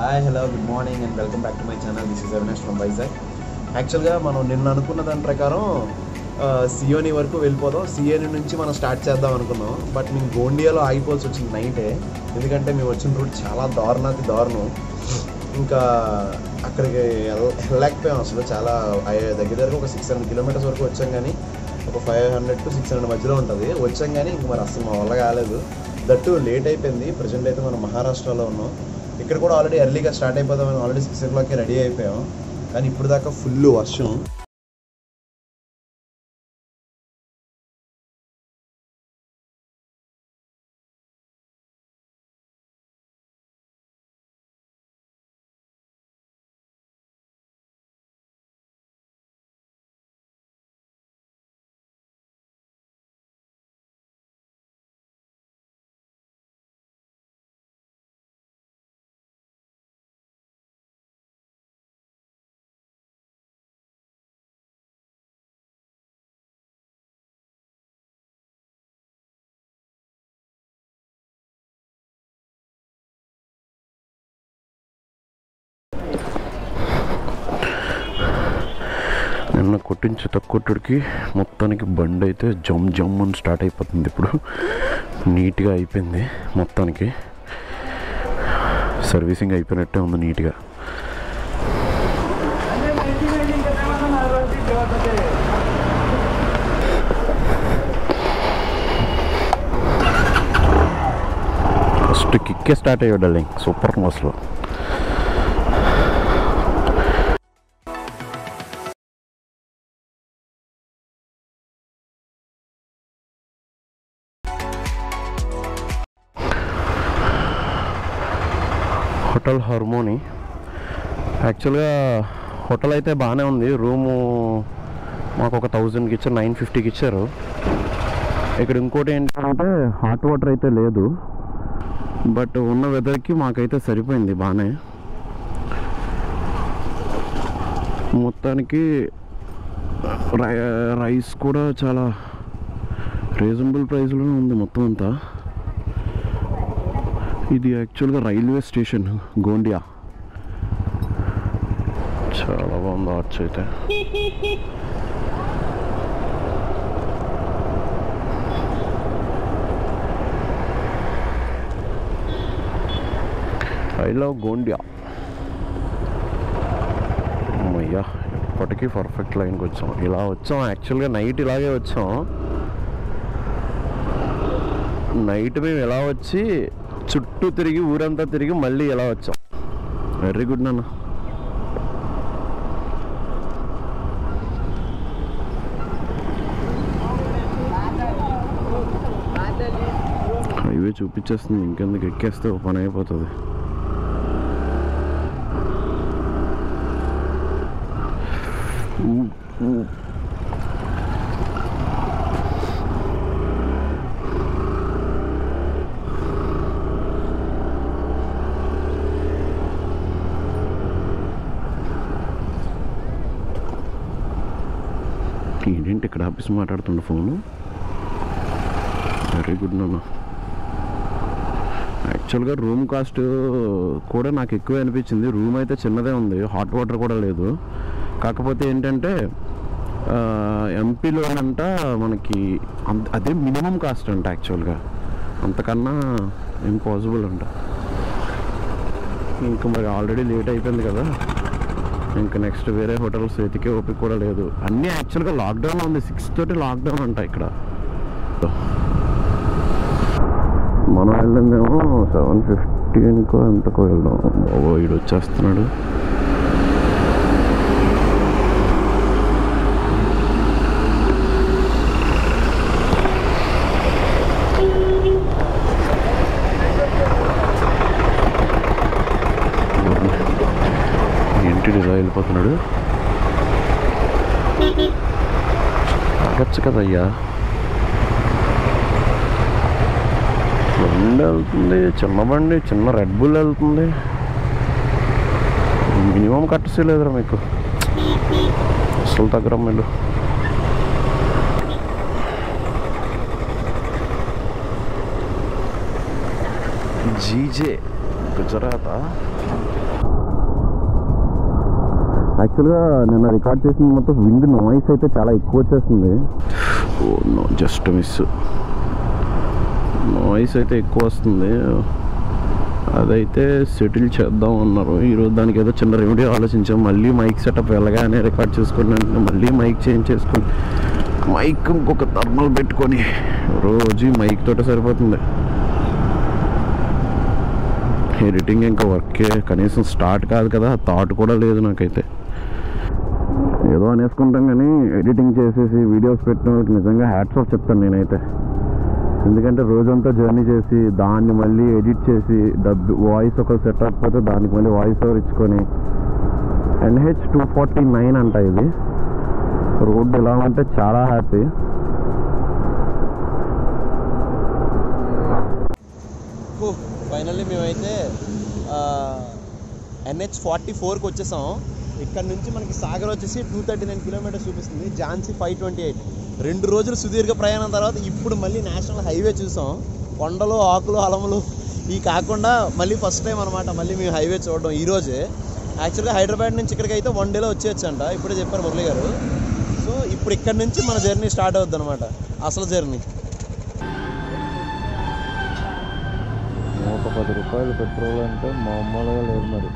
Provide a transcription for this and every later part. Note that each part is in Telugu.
Hi hello good morning and welcome back to my channel. This is Avinash from Vizag. యాక్చువల్గా మనం నిన్న అనుకున్న దాని ప్రకారం సియోని వరకు వెళ్ళిపోదాం. సియోని నుంచి మనం స్టార్ట్ చేద్దాం అనుకున్నాం. బట్ మేము గోండియాలో ఆగిపోవాల్సి వచ్చింది నైటే. ఎందుకంటే మేము వచ్చిన రూట్ చాలా దారుణాతి దారుణం. ఇంకా అక్కడికి వెళ్ళలేకపోయాం అసలు. చాలా దగ్గర ఒక 600 కిలోమీటర్స్ వరకు వచ్చాం, కానీ ఒక 500 to 600 మధ్యలో ఉంటుంది. వచ్చాం కానీ ఇంక మరి అసలు మా వల్ల కాలేదు. దట్టు లేట్ అయిపోయింది. ప్రజెంట్ అయితే మనం మహారాష్ట్రలో ఉన్నాం. ఇక్కడ కూడా ఆల్రెడీ ఎర్లీగా స్టార్ట్ అయిపోదామని ఆల్రెడీ 6 o'clockకి రెడీ అయిపోయాం. కానీ ఇప్పుడు దాకా ఫుల్ వర్షం. నిన్న కొట్టించే తక్కువకి మొత్తానికి బండి అయితే జమ్ జమ్ అని స్టార్ట్ అయిపోతుంది. ఇప్పుడు నీట్గా అయిపోయింది. మొత్తానికి సర్వీసింగ్ అయిపోయినట్టే ఉంది నీట్గా. ఫస్ట్ కిక్కే స్టార్ట్ అయ్యాడు డార్లింగ్. సూపర్ మోస్లో హోటల్ హార్మోనీ. యాక్చువల్గా హోటల్ అయితే బాగానే ఉంది. రూము మాకు ఒక 1000కి ఇచ్చారు, 950కి ఇచ్చారు. ఇక్కడ ఇంకోటి ఏంటంటే హాట్ వాటర్ అయితే లేదు, బట్ ఉన్న వెదర్కి మాకైతే సరిపోయింది బాగానే. మొత్తానికి రైస్ కూడా చాలా రీజనబుల్ ప్రైస్లోనే ఉంది మొత్తం అంతా. ఇది యాక్చువల్గా రైల్వే స్టేషన్ గోండియా. చాలా బాగుంది ఆర్చ్ అయితే. I love Gondia. అయ్యా ఇప్పటికీ పర్ఫెక్ట్ లైన్కి వచ్చాం. ఇలా వచ్చాం యాక్చువల్గా నైట్ ఇలాగే వచ్చాం. నైట్ మేము ఎలా వచ్చి చుట్టూ తిరిగి ఊరంతా తిరిగి మళ్ళీ ఎలా వచ్చాం. వెరీ గుడ్ నాన్న. హైవే చూపించేస్తుంది, ఇంకెందుకు ఎక్కేస్తే ఒక పని అయిపోతుంది. ఏంటి ఇక్కడ ఆఫీస్ మాట్లాడుతుండే ఫోను. వెరీ గుడ్ నాన్న. యాక్చువల్గా రూమ్ కాస్ట్ కూడా నాకు ఎక్కువ అనిపించింది. రూమ్ అయితే చిన్నదే ఉంది, హాట్ వాటర్ కూడా లేదు. కాకపోతే ఏంటంటే ఎంపీలో అంట మనకి అదే మినిమం కాస్ట్ అంట. యాక్చువల్గా అంతకన్నా ఇంపాసిబుల్ అంట. ఇంకా మరి ఆల్రెడీ లేట్ అయిపోయింది కదా, ఇంకా నెక్స్ట్ వేరే హోటల్స్ వెతికే ఓపిక కూడా లేదు. అన్నీ యాక్చువల్గా లాక్డౌన్లో ఉంది. 6 తోటి లాక్డౌన్ అంట ఇక్కడ. మనం వెళ్ళిందేమో 7:15కో ఎంతకో వెళ్దాం. బాబో వీడు వచ్చేస్తున్నాడు. ఏంటి ఇలా వెళ్ళిపోతున్నాడు. ఆగచ్చు కదయ్యా. బండి వెళ్తుంది, చిన్న బండి, చిన్న రెడ్ బుల్ వెళ్తుంది. మినిమం కట్టసే లేదురా మీకు. అసలు దగ్గర మీరు జీజే గుజరాతా. యాక్చువల్గా నిన్న రికార్డ్ చేసిన మొత్తం విండ్ నాయిస్ అయితే చాలా ఎక్కువ వచ్చేస్తుంది. జస్ట్ మిస్, నాయిస్ అయితే ఎక్కువ వస్తుంది. అదైతే సెటిల్ చేద్దాం అన్నారు ఈరోజు. దానికి ఏదో చిన్న రెమెడీ ఆలోచించాం. మళ్ళీ మైక్ సెటప్ వెళ్ళగానే రికార్డ్ చేసుకుని మళ్ళీ మైక్ చేంజ్ చేసుకుని మైక్ ఇంకొక థర్మల్ పెట్టుకొని రోజు మైక్ తోట సరిపోతుంది. ఎడిటింగ్ ఇంకా వర్కే కనీసం స్టార్ట్ కాదు కదా, థాట్ కూడా లేదు నాకైతే. ఏదో అనేసుకుంటాం కానీ ఎడిటింగ్ చేసేసి వీడియోస్ పెట్టిన వాళ్ళకి నిజంగా హ్యాట్స్ ఆఫ్ చెప్తాను నేనైతే. ఎందుకంటే రోజంతా జర్నీ చేసి దాన్ని మళ్ళీ ఎడిట్ చేసి వాయిస్ ఒకరు సెట్ అవ్వకపోతే దానికి మళ్ళీ వాయిస్ ఓవర్ ఇచ్చుకొని NH249 అంట ఇది. రోడ్డు ఎలా ఉంటే చాలా హ్యాపీ. ఫైనల్లీ మేమైతే NH44కి వచ్చేసాం. ఇక్కడ నుంచి మనకి సాగర్ వచ్చేసి 239 కిలోమీటర్స్ చూపిస్తుంది, ఝాన్సీ 528. 2 రోజులు సుదీర్ఘ ప్రయాణం తర్వాత ఇప్పుడు మళ్ళీ నేషనల్ హైవే చూసాం. కొండలు, ఆకులు, అలములు ఇవి కాకుండా మళ్ళీ ఫస్ట్ టైం అనమాట మళ్ళీ మేము హైవే చూడడం ఈరోజే. యాక్చువల్గా హైదరాబాద్ నుంచి ఇక్కడికి అయితే 1 డేలో వచ్చేయచ్చంట, ఇప్పుడే చెప్పారు మురళి గారు. సో ఇప్పుడు ఇక్కడ నుంచి మన జర్నీ స్టార్ట్ అవుద్ది అనమాట, అసలు జర్నీ. 110 రూపాయలు పెట్రోల్ అంటే మామూలుగా లేదు మరి.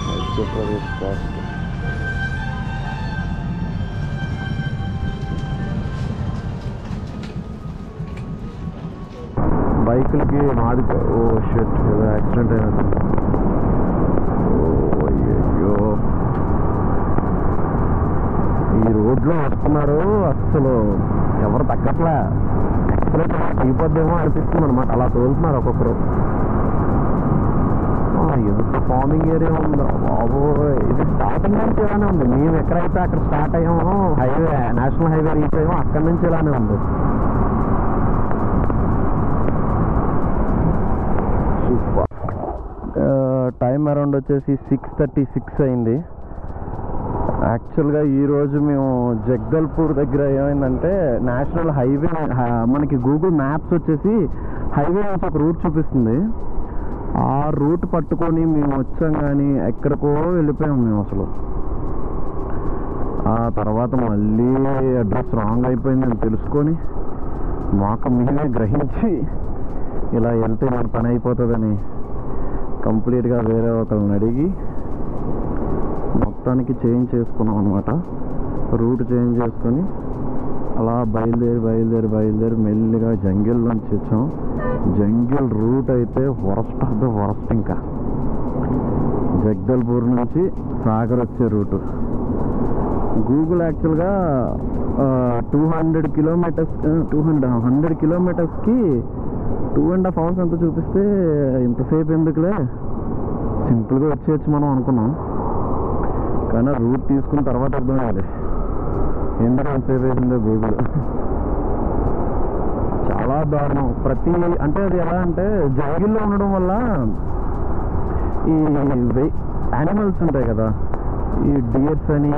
మధ్యప్రదేశ్ కాస్ట్ బైకులకి మాది. ఓ షిట్, ఏదో యాక్సిడెంట్ అయినది. ఓ అయ్యో, ఈ రోడ్లో వస్తున్నారు అసలు ఎవరు తగ్గట్లే. ఎక్సలెంట్ అయిపోద్దేమో అనిపిస్తుంది అనమాట, అలా తోలుతున్నారు ఒక్కొక్కరు. ఎంత ఫార్మింగ్ ఏరియా ఉందో బాబు. ఇది స్టార్టింగ్ నుంచి ఇలానే ఉంది. మేము ఎక్కడైతే అక్కడ స్టార్ట్ అయ్యామో హైవే, నేషనల్ హైవే రీచ్ అయ్యామో అక్కడి నుంచి ఇలానే ఉంది. సూపర్. టైం అరౌండ్ వచ్చేసి 6:36 అయింది. యాక్చువల్గా ఈరోజు మేము జగదల్పూర్ దగ్గర ఏమైందంటే నేషనల్ హైవే, మనకి గూగుల్ మ్యాప్స్ వచ్చేసి హైవే నుంచి ఒక రూట్ చూపిస్తుంది. ఆ రూట్ పట్టుకొని మేము వచ్చాం కానీ ఎక్కడికో వెళ్ళిపోయాం మేము అసలు. ఆ తర్వాత మళ్ళీ అడ్రస్ రాంగ్ అయిపోయిందని తెలుసుకొని మాకు మేమే గ్రహించి ఇలా వెళ్తే మన పని అయిపోతుందని కంప్లీట్గా వేరే ఒకరిని అడిగి మొత్తానికి చేంజ్ చేసుకున్నాం అనమాట. రూట్ చేంజ్ చేసుకొని అలా బయలుదేరి మెల్లిగా జంగిల్ నుంచి వచ్చాం. జంగిల్ రూట్ అయితే వరస్ట్ ఆఫ్ ద వరస్ట్. ఇంకా జగదల్పూర్ నుంచి సాగర్ వచ్చే రూటు గూగుల్ యాక్చువల్గా 100 కిలోమీటర్స్కి 2.5 hours ఎంత చూపిస్తే ఇంతసేపు ఎందుకులే, సింపుల్గా వచ్చేయచ్చు మనం అనుకున్నాం. కానీ రూట్ తీసుకున్న తర్వాత అర్థమయ్యేది ఎందుకు అంతసేపు వేసిందో గూగుల్. చాలా దారుణం. అంటే అది ఎలా అంటే జంగిల్లో ఉండడం వల్ల ఈ యానిమల్స్ ఉంటాయి కదా, ఈ డియర్స్ అని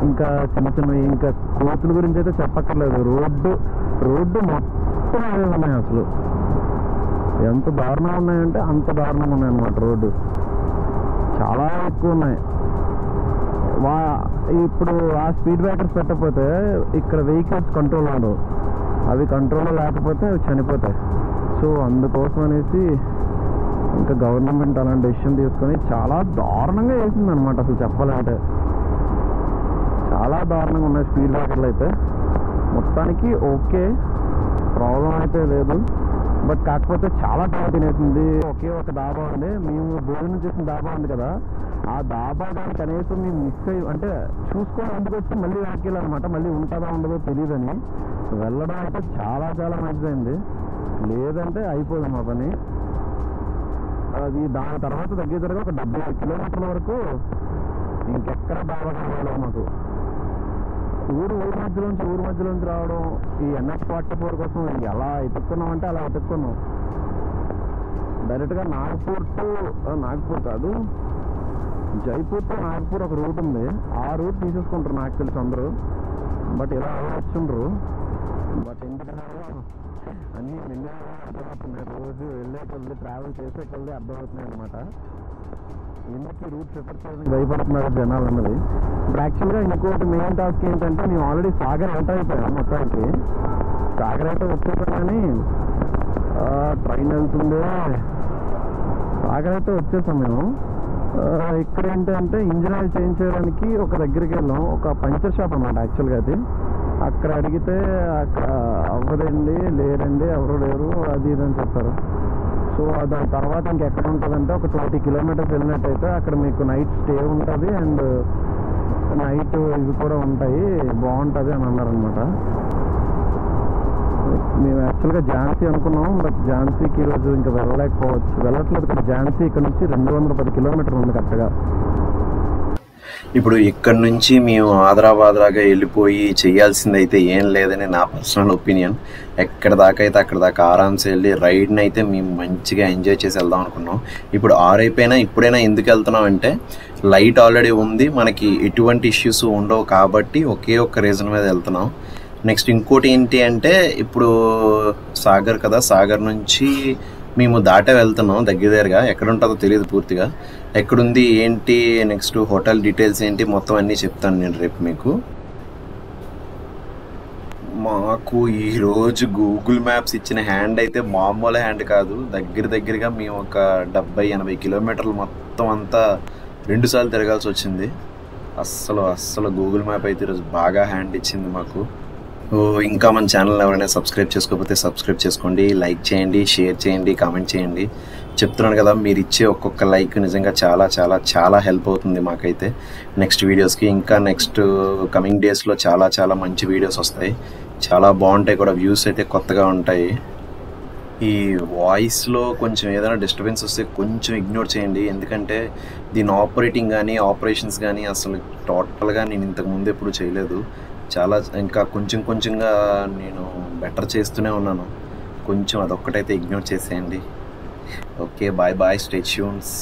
ఇంకా చిన్నవి ఇంకా కోతుల గురించి అయితే చెప్పక్కర్లేదు. రోడ్డు మొత్తం అవే ఉన్నాయి. అసలు ఎంత దారుణంగా ఉన్నాయంటే అంత దారుణంగా ఉన్నాయి అన్నమాట. రోడ్డు చాలా ఎక్కువ ఉన్నాయి. ఇప్పుడు ఆ స్పీడ్ బ్రేకర్స్ పెట్టకపోతే ఇక్కడ వెహికల్స్ కంట్రోల్ అవ్వదు. అవి కంట్రోల్లో లేకపోతే అవి చనిపోతాయి. సో అందుకోసం అనేసి ఇంకా గవర్నమెంట్ అలాంటి డెసిషన్ తీసుకొని చాలా దారుణంగా వేసింది అనమాట. అసలు చెప్పాలంటే చాలా దారుణంగా ఉన్నాయి స్పీడ్ బ్రేకర్లు అయితే. మొత్తానికి ఓకే, ప్రాబ్లం అయితే లేదు. బట్ కాకపోతే చాలా టైం తినేసింది. ఒకే ఒక డాబా ఉంది, మేము భోజనం చేసిన డాబా ఉంది కదా, ఆ డాబా దాన్ని కనీసం మేము మిస్ అయ్యి అంటే చూసుకొని ఎందుకు వచ్చి మళ్ళీ వెనక్కిళ్ళనమాట. మళ్ళీ ఉంటుందో ఉండదో తెలియదని వెళ్ళడం అయితే చాలా మంచిదైంది. లేదంటే అయిపోదు మా పని. అది దాని తర్వాత దగ్గర ఒక 75 కిలోమీటర్ల వరకు ఇంకెక్కడ డాబా కావాలి మాకు. ఊరు మధ్యలోంచి రావడం. ఈ NH44 కోసం ఎలా ఎత్తుక్కున్నామంటే అలా ఎత్తుక్కున్నాం. డైరెక్ట్గా నాగపూర్ కాదు, జైపూర్ టు నాగపూర్ ఒక రూట్ ఉంది. ఆ రూట్ తీసేసుకుంటారు నాకు తెలిసి అందరూ. బట్ ఇలా వచ్చిండ్రు. బట్ ఎందుకంటే అన్నీ అర్థమవుతున్నాయి. రోజు వెళ్ళే కొద్ది ట్రావెల్ చేసే కొద్ది అర్థమవుతున్నాయి అనమాట. ఎందుకు రూట్ ప్రిఫర్ చేయడానికి భయపడుతున్నారు జనాలు అన్నది. ఇప్పుడు యాక్చువల్గా ఇంకోటి మెయిన్ టాస్క్ ఏంటంటే మేము ఆల్రెడీ సాగర్ ఎంటర్ అయిపోయాం. మొత్తానికి సాగర్ అయితే వచ్చేసాం కానీ ట్రైన్ వెళ్తుండే. సాగర్ అయితే వచ్చేసాం మేము. ఇక్కడ ఏంటంటే ఇంజిన్ ఆయిల్ చేంజ్ చేయడానికి ఒక దగ్గరికి వెళ్ళాం, ఒక పంచర్ షాప్ అన్నమాట యాక్చువల్గా అది. అక్కడ అడిగితే అక్కడ అవ్వదండి, లేరండి, ఎవరు లేరు, అది ఇది అని చెప్పారు. సో దాని తర్వాత ఇంకెక్కడ ఉంటుందంటే ఒక 20 కిలోమీటర్స్ వెళ్ళినట్టయితే అక్కడ మీకు నైట్ స్టే ఉంటుంది అండ్ నైట్ ఇవి కూడా ఉంటాయి, బాగుంటుంది అని అన్నారనమాట. మేము యాక్చువల్గా ఝాన్సీ అనుకున్నాం, బట్ ఝాన్సీకి ఈరోజు ఇంకా వెళ్ళట్లేదు కదా. ఝాన్సీ ఇక్కడ నుంచి 210 కిలోమీటర్లు ఉంది కరెక్ట్గా. ఇప్పుడు ఇక్కడ నుంచి మేము ఆదరాబాద్ లాగా వెళ్ళిపోయి చేయాల్సింది అయితే ఏం లేదని నా పర్సనల్ ఒపీనియన్. ఎక్కడ దాకా అయితే అక్కడ దాకా ఆరామ్స్ వెళ్ళి రైడ్ని అయితే మేము మంచిగా ఎంజాయ్ చేసి వెళ్దాం అనుకున్నాం. ఇప్పుడు 6 అయిపోయినా ఇప్పుడైనా ఎందుకు వెళ్తున్నాం అంటే లైట్ ఆల్రెడీ ఉంది, మనకి ఎటువంటి ఇష్యూస్ ఉండవు కాబట్టి ఒకే ఒక్క రీజన్ మీద వెళ్తున్నాం. నెక్స్ట్ ఇంకోటి ఏంటి అంటే ఇప్పుడు సాగర్ కదా, సాగర్ నుంచి మేము దాటే వెళ్తున్నాం దగ్గరగా. ఎక్కడ ఉంటుందో తెలియదు పూర్తిగా, ఎక్కడుంది ఏంటి, నెక్స్ట్ హోటల్ డీటెయిల్స్ ఏంటి మొత్తం అన్నీ చెప్తాను నేను రేపు మీకు. మాకు ఈరోజు గూగుల్ మ్యాప్స్ ఇచ్చిన హ్యాండ్ అయితే మామూలు హ్యాండ్ కాదు. దగ్గరగా మేము ఒక 70-80 కిలోమీటర్లు మొత్తం అంతా 2 సార్లు తిరగాల్సి వచ్చింది. అస్సలు గూగుల్ మ్యాప్ అయితే ఈరోజు బాగా హ్యాండ్ ఇచ్చింది మాకు. ఇంకా మన ఛానల్ ఎవరైనా సబ్స్క్రైబ్ చేసుకోకపోతే సబ్స్క్రైబ్ చేసుకోండి, లైక్ చేయండి, షేర్ చేయండి, కామెంట్ చేయండి. చెప్తున్నాను కదా, మీరు ఇచ్చే ఒక్కొక్క లైక్ నిజంగా చాలా చాలా చాలా హెల్ప్ అవుతుంది మాకైతే నెక్స్ట్ వీడియోస్కి. ఇంకా నెక్స్ట్ కమింగ్ డేస్లో చాలా చాలా మంచి వీడియోస్ వస్తాయి, చాలా బాగుంటాయి కూడా, వ్యూస్ అయితే కొత్తగా ఉంటాయి. ఈ వాయిస్లో కొంచెం ఏదైనా డిస్టర్బెన్స్ వస్తే కొంచెం ఇగ్నోర్ చేయండి, ఎందుకంటే దీని ఆపరేటింగ్ కానీ ఆపరేషన్స్ కానీ అసలు టోటల్గా నేను ఇంతకుముందు ఎప్పుడు చేయలేదు. చాలా ఇంకా కొంచెంగా నేను బెటర్ చేస్తూనే ఉన్నాను. కొంచెం అదొక్కటైతే ఇగ్నోర్ చేసేయండి. Okay, bye, stay tunes.